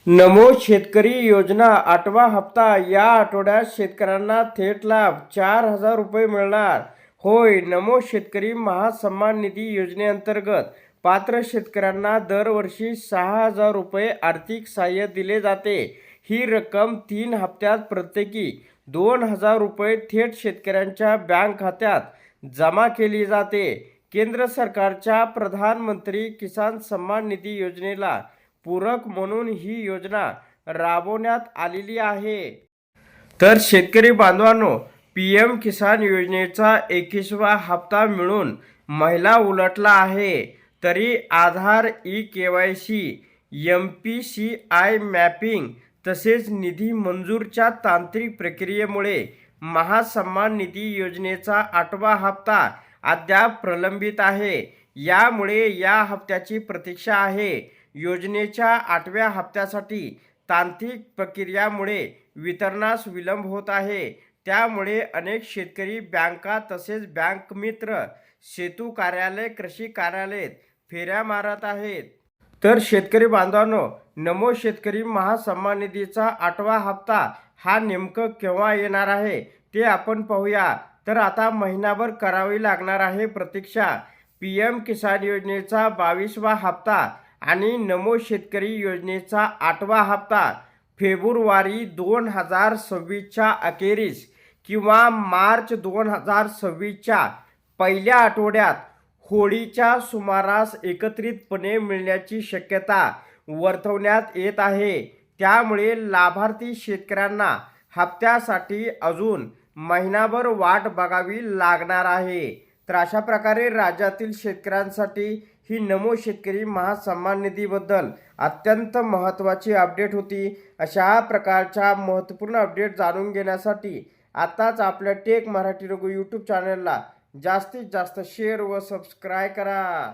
नमो शेतकरी योजना 8वा हप्ता या आठवड्यात शेतकऱ्यांना थेट लाभ 4,000 रुपये मिळणार. होय, नमो शेतकरी महासन्मान निधी योजनेअंतर्गत पात्र शेतकऱ्यांना दरवर्षी 6,000 रुपये आर्थिक सहाय्य दिले जाते. ही रक्कम 3 हप्त्यात प्रत्येकी 2,000 रुपये थेट शेतकऱ्यांच्या बँक खात्यात जमा केली जाते. केंद्र सरकारच्या प्रधानमंत्री किसान सन्मान निधी योजनेला पूरक म्हणून ही योजना राबवण्यात आलेली आहे. तर शेतकरी बांधवांनो, पी.एम. किसान योजनेचा 21वा हप्ता मिळून महिना उलटला आहे. तरी आधार, ई-केवायसी, एम-पी-सी-आय मॅपिंग तसेच निधी मंजूरच्या तांत्रिक प्रक्रियेमुळे महासन्मान निधी योजनेचा 8वा हप्ता अद्याप प्रलंबित आहे. यामुळे या हप्त्याची प्रतीक्षा आहे. योजनेच्या 8व्या हप्त्यासाठी तांत्रिक प्रक्रियामुळे वितरणास विलंब होत आहे. त्यामुळे अनेक शेतकरी बँका तसेच बँक मित्र, सेतू कार्यालय, कृषी कार्यालयात फेऱ्या मारत आहेत. तर शेतकरी बांधवांनो, नमो शेतकरी महासन्मान निधीचा 8वा हप्ता हा नेमकं केव्हा येणार आहे ते आपण पाहूया. तर आता महिनाभर करावी लागणार आहे प्रतीक्षा. पी.एम. किसान योजनेचा 22वा हप्ता आणि नमो शेतकरी योजनेचा 8वा हप्ता फेब्रुवारी 2026च्या अखेरीस किंवा मार्च 2026च्या पहिल्या आठवड्यात होळीच्या सुमारास एकत्रितपणे मिळण्याची शक्यता वर्तवण्यात येत आहे. त्यामुळे लाभार्थी शेतकऱ्यांना हप्त्यासाठी अजून महिनाभर वाट बघावी लागणार आहे. तर अशा प्रकारे राज्यातील शेतकऱ्यांसाठी ही नमो शेतकरी महासन्मान निधीबद्दल अत्यंत महत्त्वाची अपडेट होती. अशा प्रकारच्या महत्त्वपूर्ण अपडेट जाणून घेण्यासाठी आताच आपल्या टेक मराठी रघु यूट्यूब चॅनलला जास्तीत जास्त शेअर व सबस्क्राईब करा.